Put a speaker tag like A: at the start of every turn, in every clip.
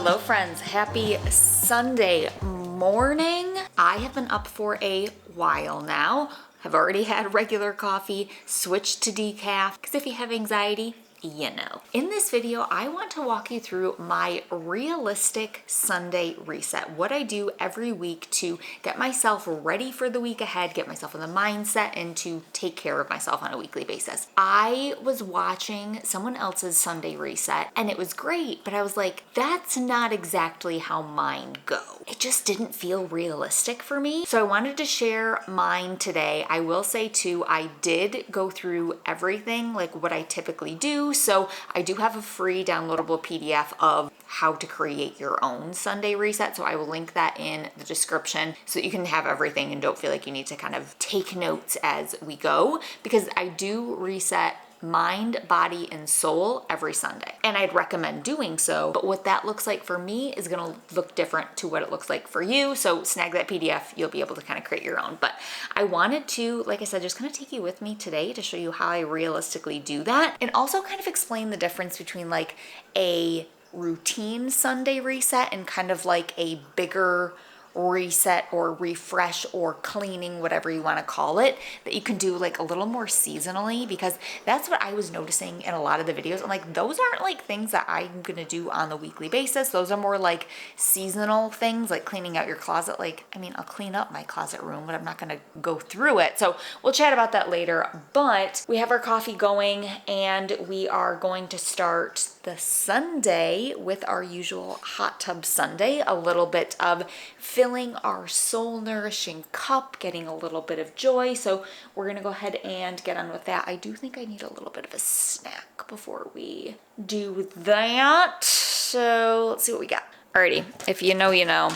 A: Hello friends, happy Sunday morning. I have been up for a while now. Have already had regular coffee, switched to decaf, because if you have anxiety, you know. In this video, I want to walk you through my realistic Sunday reset. What I do every week to get myself ready for the week ahead, get myself in the mindset, and to take care of myself on a weekly basis. I was watching someone else's Sunday reset and it was great, but I was like, that's not exactly how mine go. It just didn't feel realistic for me. So I wanted to share mine today. I will say too, I did go through everything like what I typically do. So I do have a free downloadable PDF of how to create your own Sunday reset. So I will link that in the description so that you can have everything and don't feel like you need to kind of take notes as we go, because I do reset mind, body, and soul every Sunday. And I'd recommend doing so, but what that looks like for me is gonna look different to what it looks like for you. So snag that PDF, you'll be able to kind of create your own. But I wanted to, like I said, just kind of take you with me today to show you how I realistically do that, and also kind of explain the difference between like a routine Sunday reset and kind of like a bigger reset or refresh or cleaning, whatever you want to call it, that you can do like a little more seasonally, because that's what I was noticing in a lot of the videos. I'm like, those aren't like things that I'm gonna do on the weekly basis. Those are more like seasonal things, like cleaning out your closet. Like, I mean, I'll clean up my closet room, but I'm not gonna go through it. So we'll chat about that later. But we have our coffee going and we are going to start the Sunday with our usual hot tub Sunday, a little bit of filling our soul nourishing cup, getting a little bit of joy. So we're gonna go ahead and get on with that. I do think I need a little bit of a snack before we do that. So let's see what we got. Alrighty, if you know, you know.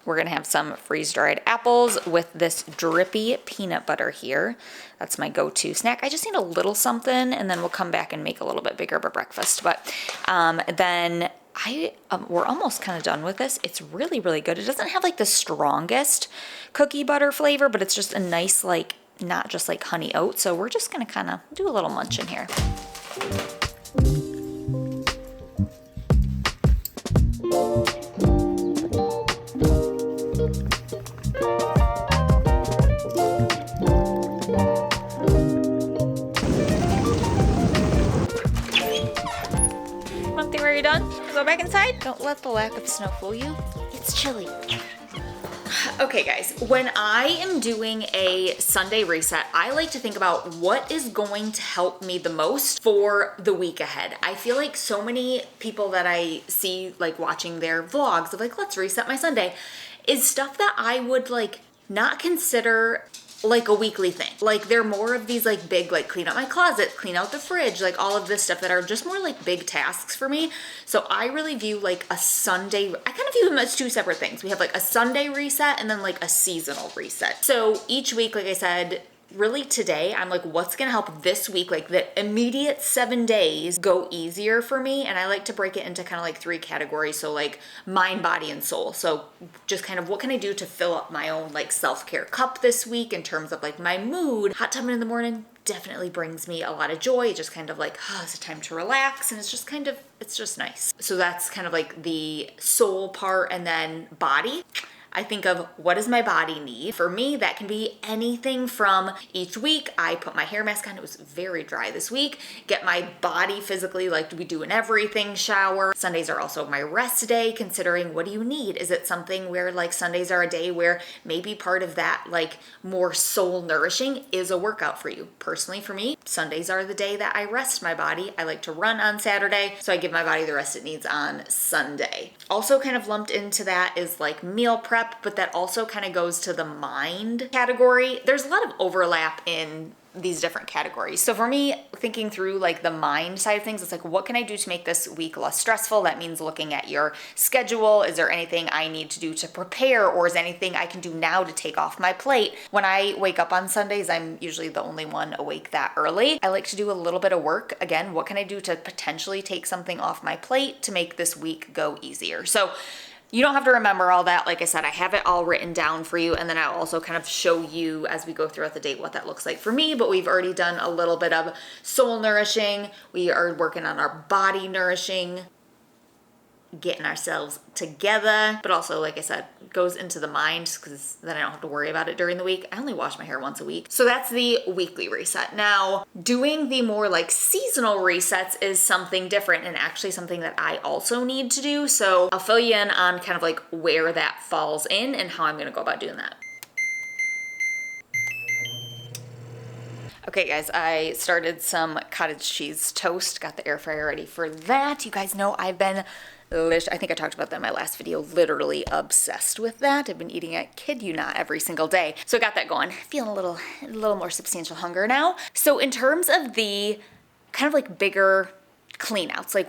A: We're gonna have some freeze-dried apples with this drippy peanut butter here. That's my go-to snack. I just need a little something, and then we'll come back and make a little bit bigger of a breakfast. But then we're almost kind of done with this. It's really, really good. It doesn't have like the strongest cookie butter flavor, but it's just a nice, like, not just like honey oat. So we're just gonna kind of do a little munch in here. Are you done? Go back inside? Don't let the lack of snow fool you. It's chilly. Okay guys, when I am doing a Sunday reset, I like to think about what is going to help me the most for the week ahead. I feel like so many people that I see like watching their vlogs of like, let's reset my Sunday, is stuff that I would like not consider like a weekly thing. Like they're more of these like big, like clean out my closet, clean out the fridge, like all of this stuff that are just more like big tasks for me. So I really view like a Sunday, I kind of view them as two separate things. We have like a Sunday reset and then like a seasonal reset. So each week, like I said, really today, I'm like, what's gonna help this week, like the immediate 7 days go easier for me? And I like to break it into kind of like 3 categories. So like mind, body, and soul. So just kind of what can I do to fill up my own like self-care cup this week in terms of like my mood. Hot tubbing in the morning definitely brings me a lot of joy. It just kind of like, oh, it's a time to relax, and it's just kind of, it's just nice. So that's kind of like the soul part. And then body, I think of what does my body need? For me, that can be anything from each week, I put my hair mask on, it was very dry this week, get my body physically, like we do in everything, shower. Sundays are also my rest day, considering what do you need? Is it something where like Sundays are a day where maybe part of that like more soul nourishing is a workout for you? Personally for me, Sundays are the day that I rest my body. I like to run on Saturday, so I give my body the rest it needs on Sunday. Also kind of lumped into that is like meal prep, but that also kind of goes to the mind category. There's a lot of overlap in these different categories. So for me, thinking through like the mind side of things, it's like, what can I do to make this week less stressful? That means looking at your schedule. Is there anything I need to do to prepare, or is anything I can do now to take off my plate? When I wake up on Sundays, I'm usually the only one awake that early. I like to do a little bit of work. Again, what can I do to potentially take something off my plate to make this week go easier? So you don't have to remember all that. Like I said, I have it all written down for you, and then I'll also kind of show you as we go throughout the day what that looks like for me. But we've already done a little bit of soul nourishing. We are working on our body nourishing. getting ourselves together, but also, like I said, goes into the mind because then I don't have to worry about it during the week. I only wash my hair once a week. So that's the weekly reset. Now, doing the more like seasonal resets is something different and actually something that I also need to do. So I'll fill you in on kind of like where that falls in and how I'm gonna go about doing that. Okay guys, I started some cottage cheese toast, got the air fryer ready for that. You guys know I've been, I think I talked about that in my last video, literally obsessed with that. I've been eating it, kid you not, every single day. So I got that going. Feeling a little more substantial hunger now. So in terms of the kind of like bigger clean outs, like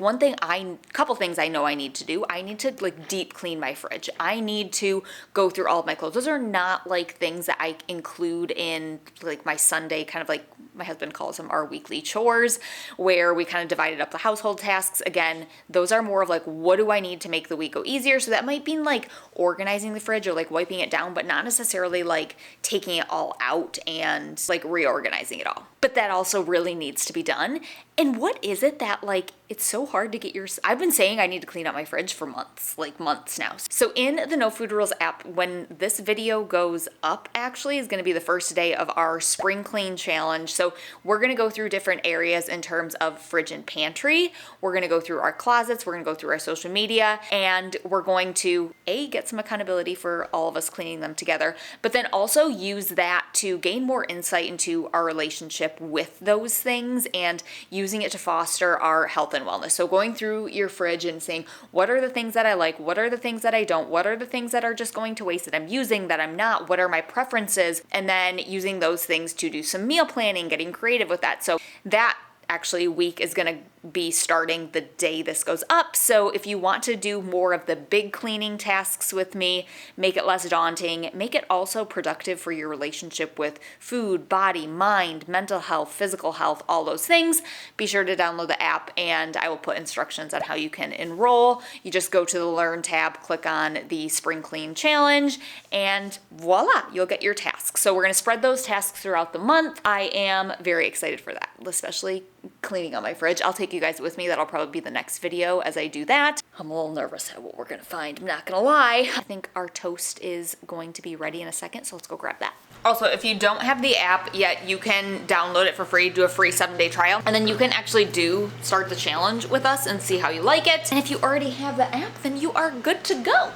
A: couple things I know I need to do. I need to like deep clean my fridge. I need to go through all of my clothes. Those are not like things that I include in like my Sunday, kind of like my husband calls them our weekly chores, where we kind of divided up the household tasks. Again, those are more of like, what do I need to make the week go easier? So that might mean like organizing the fridge or like wiping it down, but not necessarily like taking it all out and like reorganizing it all. But that also really needs to be done. And what is it that like, it's so hard to get I've been saying I need to clean out my fridge for months now. So in the No Food Rules app, when this video goes up, actually is gonna be the first day of our spring clean challenge. So we're gonna go through different areas in terms of fridge and pantry. We're gonna go through our closets, we're gonna go through our social media, and we're going to get some accountability for all of us cleaning them together, but then also use that to gain more insight into our relationship with those things and using it to foster our health and wellness. So going through your fridge and saying, what are the things that I like? What are the things that I don't? What are the things that are just going to waste that I'm using, that I'm not? What are my preferences? And then using those things to do some meal planning, getting creative with that. So that actually week is going to be starting the day this goes up. So if you want to do more of the big cleaning tasks with me, make it less daunting, make it also productive for your relationship with food, body, mind, mental health, physical health, all those things, be sure to download the app and I will put instructions on how you can enroll. You just go to the Learn tab, click on the Spring Clean Challenge, and voila, you'll get your tasks. So we're going to spread those tasks throughout the month. I am very excited for that, especially cleaning out my fridge. I'll take you guys with me. That'll probably be the next video as I do that. I'm a little nervous at what we're gonna find. I'm not gonna lie. I think our toast is going to be ready in a second, so let's go grab that. Also, if you don't have the app yet, you can download it for free, do a free 7-day trial, and then you can actually start the challenge with us and see how you like it. And if you already have the app, then you are good to go.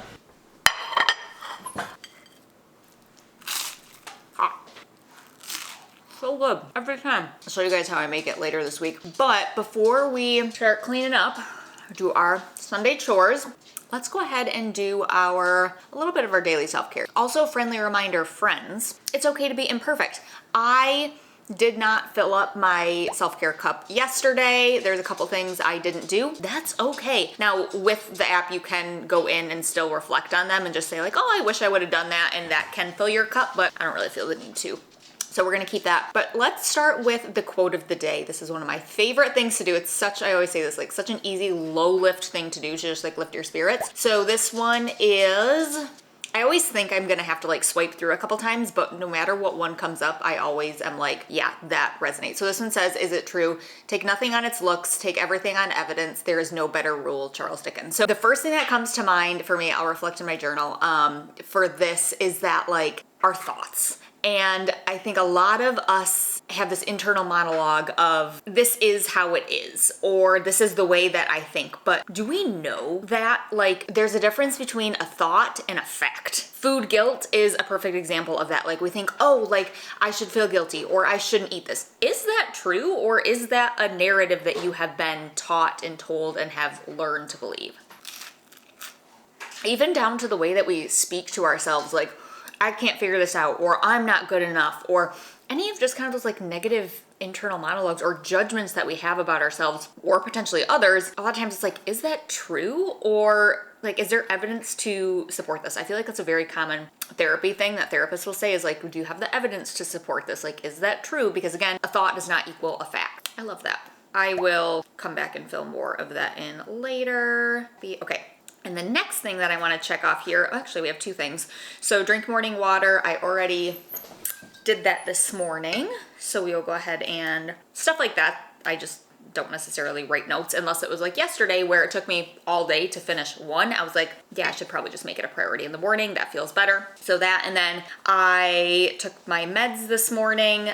A: So good every time. I'll show you guys how I make it later this week. But before we start cleaning up, do our Sunday chores, let's go ahead and do a little bit of our daily self-care. Also, friendly reminder, friends, it's okay to be imperfect. I did not fill up my self-care cup yesterday. There's a couple things I didn't do. That's okay. Now with the app, you can go in and still reflect on them and just say like, oh, I wish I would have done that, and that can fill your cup, but I don't really feel the need to. So we're gonna keep that. But let's start with the quote of the day. This is one of my favorite things to do. It's I always say this, like such an easy low lift thing to do to just like lift your spirits. So this one is, I always think I'm gonna have to like swipe through a couple times, but no matter what one comes up, I always am like, yeah, that resonates. So this one says, is it true? Take nothing on its looks, take everything on evidence. There is no better rule, Charles Dickens. So the first thing that comes to mind for me, I'll reflect in my journal, for this is that like our thoughts. And I think a lot of us have this internal monologue of this is how it is, or this is the way that I think. But do we know that like there's a difference between a thought and a fact? Food guilt is a perfect example of that. Like we think, oh, like I should feel guilty or I shouldn't eat this. Is that true, or is that a narrative that you have been taught and told and have learned to believe? Even down to the way that we speak to ourselves, like, I can't figure this out, or I'm not good enough, or any of just kind of those like negative internal monologues or judgments that we have about ourselves or potentially others. A lot of times it's like, is that true? Or like, is there evidence to support this? I feel like that's a very common therapy thing that therapists will say is like, do you have the evidence to support this? Like, is that true? Because again, a thought does not equal a fact. I love that. I will come back and fill more of that in later. Okay. And the next thing that I want to check off here, actually we have two things. So drink morning water. I already did that this morning. So we will go ahead and stuff like that. I just don't necessarily write notes unless it was like yesterday where it took me all day to finish one. I was like, yeah, I should probably just make it a priority in the morning. That feels better. So that, and then I took my meds this morning.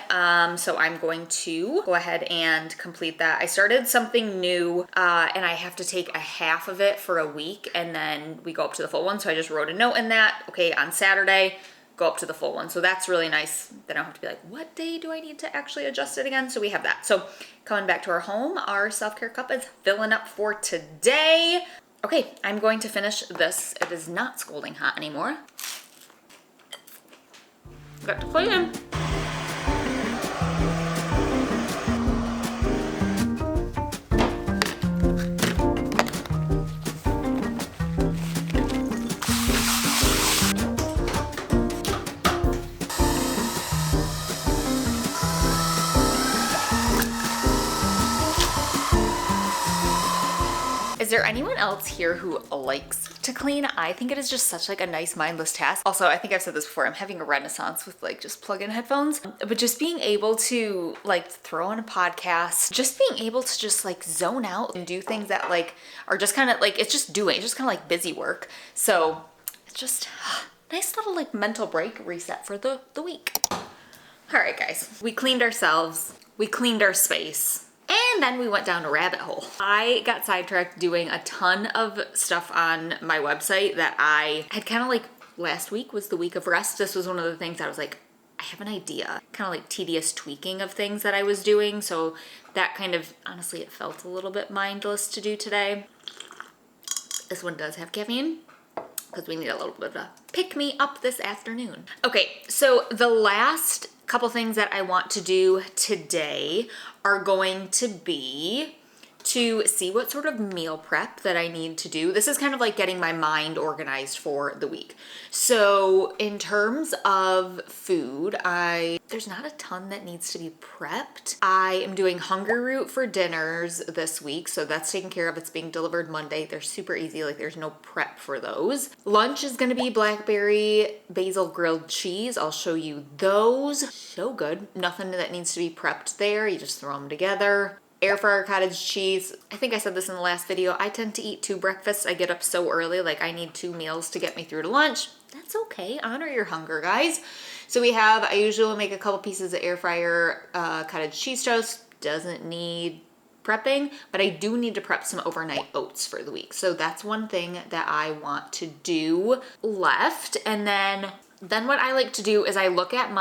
A: So I'm going to go ahead and complete that. I started something new and I have to take a half of it for a week and then we go up to the full one. So I just wrote a note in that. Okay, on Saturday, go up to the full one. So that's really nice. Then I don't have to be like, what day do I need to actually adjust it again? So we have that. So coming back to our home, our self-care cup is filling up for today. Okay, I'm going to finish this. It is not scalding hot anymore. Got to plug it in. Is there anyone else here who likes to clean? I think it is just such like a nice mindless task. Also, I think I've said this before, I'm having a renaissance with like just plug-in headphones, but just being able to like throw on a podcast, just being able to just like zone out and do things that like are just kind of like, it's just kind of like busy work. So it's just nice little like mental break reset for the week. All right, guys, we cleaned ourselves, we cleaned our space. And then we went down a rabbit hole. I got sidetracked doing a ton of stuff on my website that I had kind of like, last week was the week of rest. This was one of the things I was like, I have an idea. Kind of like tedious tweaking of things that I was doing. So that kind of, honestly, it felt a little bit mindless to do today. This one does have caffeine because we need a little bit of a pick me up this afternoon. Okay, so the last couple things that I want to do today are going to be to see what sort of meal prep that I need to do. This is kind of like getting my mind organized for the week. So in terms of food, there's not a ton that needs to be prepped. I am doing Hungry Root for dinners this week, so that's taken care of. It's being delivered Monday. They're super easy, like there's no prep for those. Lunch is gonna be Blackberry Basil grilled cheese. I'll show you those. So good. Nothing that needs to be prepped there. You just throw them together. Air fryer cottage cheese. I think I said this in the last video. I tend to eat 2 breakfasts. I get up so early, like I need 2 meals to get me through to lunch. That's okay. Honor your hunger, guys. So I usually make a couple pieces of air fryer cottage cheese toast. Doesn't need prepping, but I do need to prep some overnight oats for the week. So that's one thing that I want to do left. And then what I like to do is I look at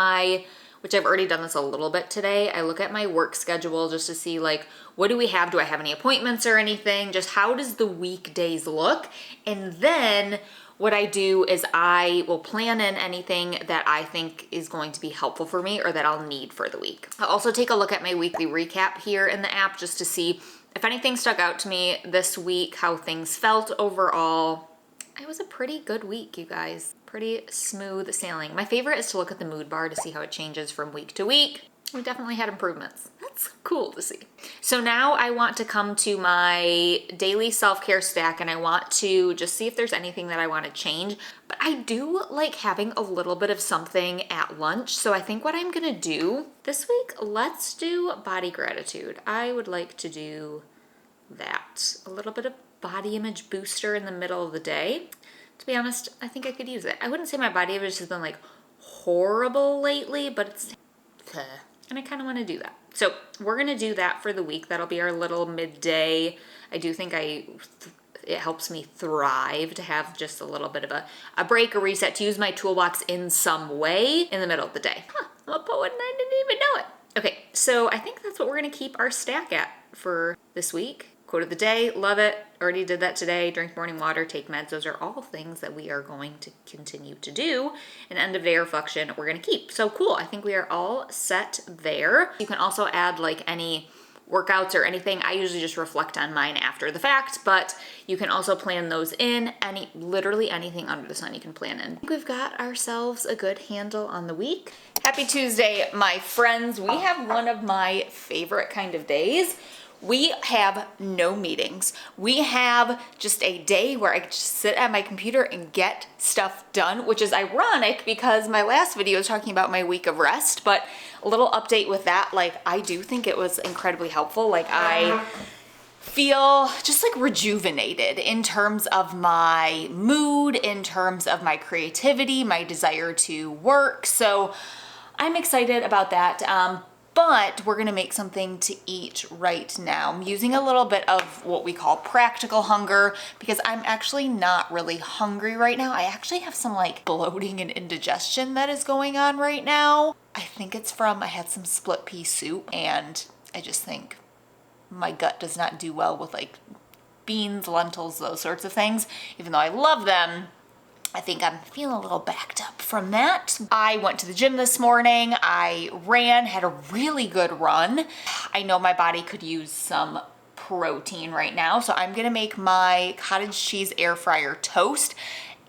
A: which I've already done this a little bit today. I look at my work schedule just to see like, what do we have? Do I have any appointments or anything? Just how does the weekdays look? And then what I do is I will plan in anything that I think is going to be helpful for me or that I'll need for the week. I'll also take a look at my weekly recap here in the app just to see if anything stuck out to me this week, how things felt overall. It was a pretty good week, you guys. Pretty smooth sailing. My favorite is to look at the mood bar to see how it changes from week to week. We definitely had improvements. That's cool to see. So now I want to come to my daily self-care stack and I want to just see if there's anything that I want to change. But I do like having a little bit of something at lunch. So I think what I'm gonna do this week, let's do body gratitude. I would like to do that. A little bit of body image booster in the middle of the day. To be honest, I think I could use it. I wouldn't say my body image has been like horrible lately, but it's, and I kind of want to do that. So we're going to do that for the week. That'll be our little midday. I do think it helps me thrive to have just a little bit of a break, a reset, to use my toolbox in some way in the middle of the day. I'm a poet and I didn't even know it. Okay, so I think that's what we're going to keep our stack at for this week. Quote of the day, love it. Already did that today. Drink morning water, take meds. Those are all things that we are going to continue to do. And end of day reflection, we're going to keep. So cool. I think we are all set there. You can also add like any workouts or anything. I usually just reflect on mine after the fact, but you can also plan those in. Literally anything under the sun you can plan in. I think we've got ourselves a good handle on the week. Happy Tuesday, my friends. We have one of my favorite kind of days we have no meetings. We have just a day where I just sit at my computer and get stuff done, which is ironic because my last video was talking about my week of rest, but a little update with that, like I do think it was incredibly helpful. Like I feel just like rejuvenated in terms of my mood, in terms of my creativity, my desire to work. So I'm excited about that. But we're gonna make something to eat right now. I'm using a little bit of what we call practical hunger because I'm actually not really hungry right now. I actually have some like bloating and indigestion that is going on right now. I think it's from, I had some split pea soup and I just think my gut does not do well with like beans, lentils, those sorts of things. Even though I love them, I think I'm feeling a little backed up from that. I went to the gym this morning. I ran, had a really good run. I know my body could use some protein right now, so I'm gonna make my cottage cheese air fryer toast.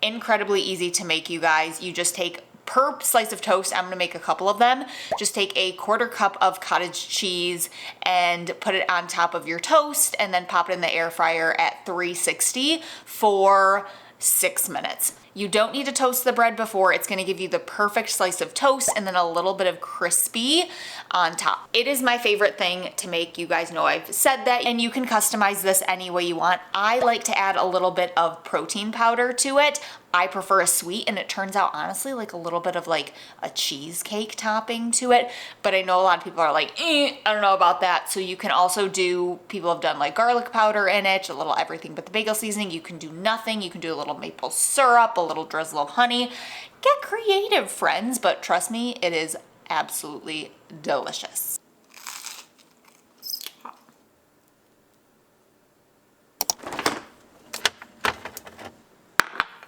A: Incredibly easy to make, you guys. You just take, per slice of toast, I'm gonna make a couple of them. Just take a 1/4 cup of cottage cheese and put it on top of your toast and then pop it in the air fryer at 360 for 6 minutes. You don't need to toast the bread before. It's gonna give you the perfect slice of toast and then a little bit of crispy on top. It is my favorite thing to make. You guys know I've said that, and you can customize this any way you want. I like to add a little bit of protein powder to it. I prefer a sweet, and it turns out honestly like a little bit of like a cheesecake topping to it. But I know a lot of people are like, I don't know about that. So you can also do, people have done like garlic powder in it, a little everything but the bagel seasoning. You can do nothing. You can do a little maple syrup, a little drizzle of honey. Get creative, friends, but trust me, it is absolutely delicious.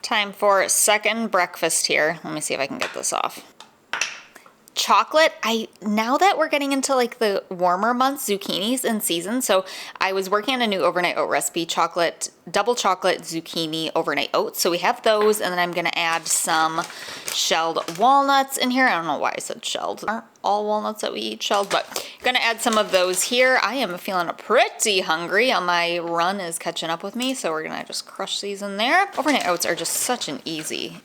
A: Time for second breakfast here. Let me see if I can get this off. Chocolate, now that we're getting into like the warmer months, zucchini's in season. So I was working on a new overnight oat recipe, double chocolate zucchini overnight oats. So we have those, and then I'm gonna add some shelled walnuts in here. I don't know why I said shelled. Aren't all walnuts that we eat shelled, but gonna add some of those here. I am feeling pretty hungry. My run is catching up with me, so we're gonna just crush these in there. Overnight oats are just such an easy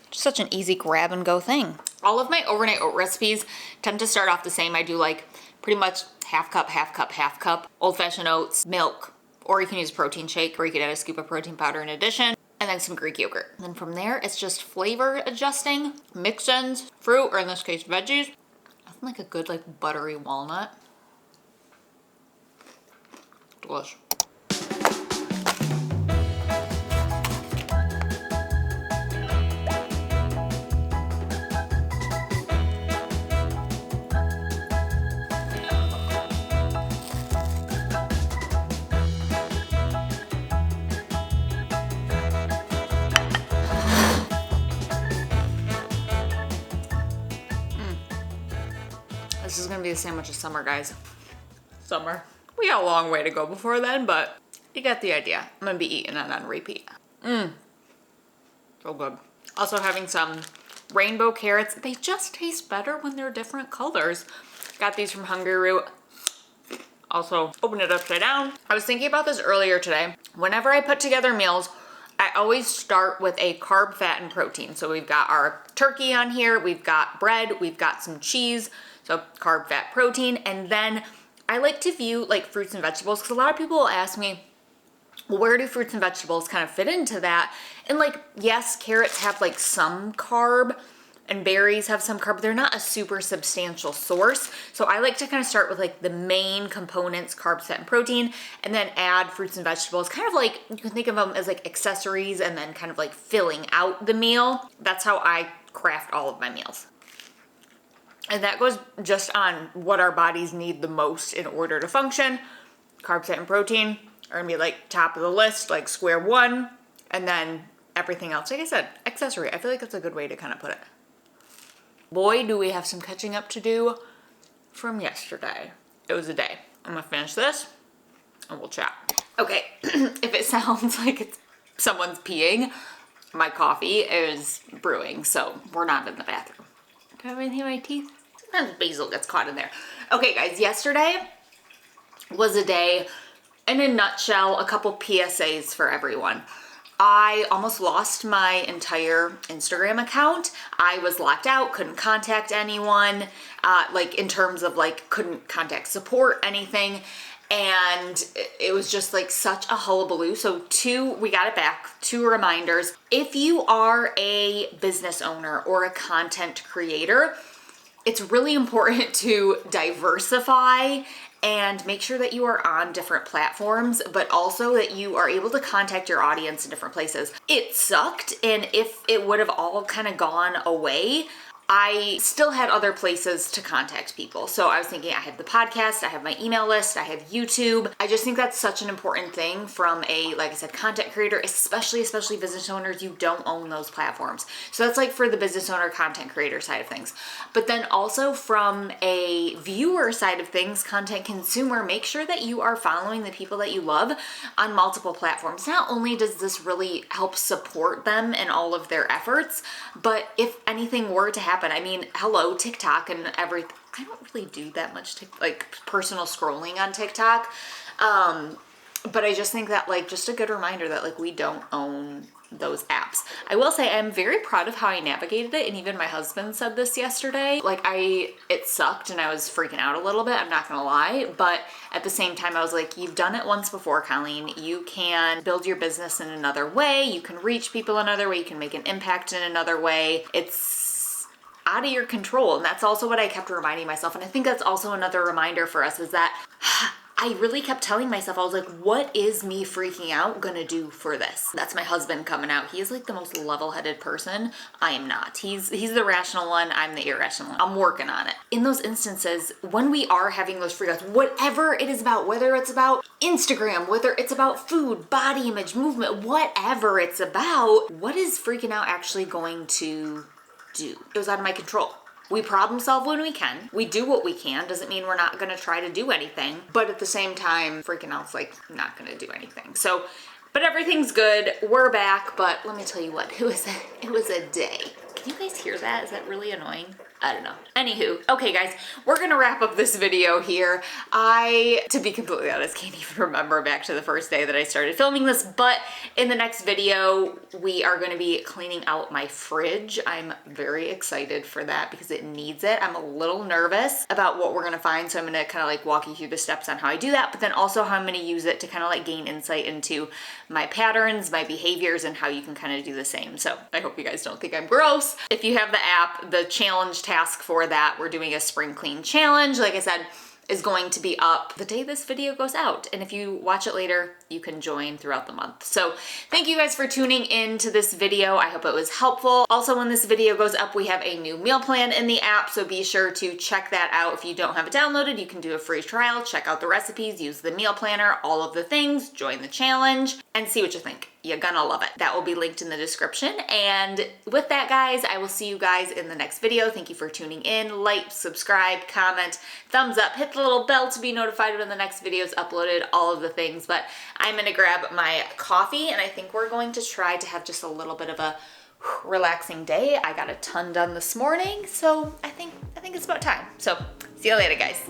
A: grab and go thing. All of my overnight oat recipes tend to start off the same. I do like pretty much half cup, half cup, half cup, old-fashioned oats, milk, or you can use a protein shake, or you could add a scoop of protein powder in addition, and then some Greek yogurt. And then from there, it's just flavor adjusting, mix-ins, fruit, or in this case, veggies. I like a good like buttery walnut. Delish. This is gonna be the sandwich of summer, guys. Summer. We got a long way to go before then, but you got the idea. I'm gonna be eating it on repeat. So good. Also having some rainbow carrots. They just taste better when they're different colors. Got these from Hungry Root. Also, open it upside down. I was thinking about this earlier today. Whenever I put together meals, I always start with a carb, fat, and protein. So we've got our turkey on here, we've got bread, we've got some cheese, so carb, fat, protein, and then I like to view like fruits and vegetables, because a lot of people will ask me, well, where do fruits and vegetables kind of fit into that? And like, yes, carrots have like some carb, and berries have some carb, but they're not a super substantial source. So I like to kind of start with like the main components, carbs, fat, and protein, and then add fruits and vegetables, kind of like, you can think of them as like accessories and then kind of like filling out the meal. That's how I craft all of my meals. And that goes just on what our bodies need the most in order to function. Carbs, fat, and protein are gonna be like top of the list, like square one, and then everything else, like I said, accessory. I feel like that's a good way to kind of put it. Boy, do we have some catching up to do from yesterday. It was a day. I'm gonna finish this and we'll chat. Okay, if it sounds like it's someone's peeing, my coffee is brewing, so we're not in the bathroom. Do I have anything in my teeth? Sometimes basil gets caught in there. Okay guys, yesterday was a day in a nutshell, a couple PSAs for everyone. I almost lost my entire Instagram account. I was locked out, couldn't contact anyone, like in terms of like couldn't contact support, anything. And it was just like such a hullabaloo. So we got it back, 2 reminders. If you are a business owner or a content creator, it's really important to diversify and make sure that you are on different platforms, but also that you are able to contact your audience in different places. It sucked, and if it would have all kind of gone away, I still had other places to contact people. So I was thinking, I have the podcast, I have my email list, I have YouTube. I just think that's such an important thing from a, like I said, content creator, especially business owners. You don't own those platforms. So that's like for the business owner, content creator side of things. But then also from a viewer side of things, content consumer, make sure that you are following the people that you love on multiple platforms. Not only does this really help support them in all of their efforts, but if anything were to happen, I mean, hello, TikTok and everything. I don't really do that much like personal scrolling on TikTok. But I just think that like just a good reminder that like we don't own those apps. I will say I'm very proud of how I navigated it, and even my husband said this yesterday. Like it sucked and I was freaking out a little bit, I'm not gonna lie, but at the same time I was like, you've done it once before, Colleen. You can build your business in another way, you can reach people another way, you can make an impact in another way. It's out of your control. And that's also what I kept reminding myself. And I think that's also another reminder for us, is that I really kept telling myself, I was like, what is me freaking out gonna do for this? That's my husband coming out. He is like the most level-headed person. I am not. He's the rational one. I'm the irrational one. I'm working on it. In those instances, when we are having those freakouts, whatever it is about, whether it's about Instagram, whether it's about food, body image, movement, whatever it's about, what is freaking out actually going to do? It was out of my control. We problem solve when we can. We do what we can. Doesn't mean we're not gonna try to do anything. But at the same time, freaking out's like not gonna do anything. So, but everything's good. We're back. But let me tell you what, it was a day. Can you guys hear that? Is that really annoying? I don't know. Anywho, okay guys, we're gonna wrap up this video here. To be completely honest, can't even remember back to the first day that I started filming this, but in the next video, we are gonna be cleaning out my fridge. I'm very excited for that because it needs it. I'm a little nervous about what we're gonna find, so I'm gonna kind of like walk you through the steps on how I do that, but then also how I'm gonna use it to kind of like gain insight into my patterns, my behaviors, and how you can kind of do the same. So I hope you guys don't think I'm gross. If you have the app, the challenge task for that, we're doing a spring clean challenge, like I said, is going to be up the day this video goes out. And if you watch it later, you can join throughout the month. So thank you guys for tuning in to this video. I hope it was helpful. Also, when this video goes up, we have a new meal plan in the app, so be sure to check that out. If you don't have it downloaded, you can do a free trial, check out the recipes, use the meal planner, all of the things, join the challenge, and see what you think. You're gonna love it. That will be linked in the description. And with that, guys, I will see you guys in the next video. Thank you for tuning in. Like, subscribe, comment, thumbs up, hit the little bell to be notified when the next video is uploaded, all of the things. But I'm gonna grab my coffee, and I think we're going to try to have just a little bit of a relaxing day. I got a ton done this morning, so I think it's about time. So see you later, guys.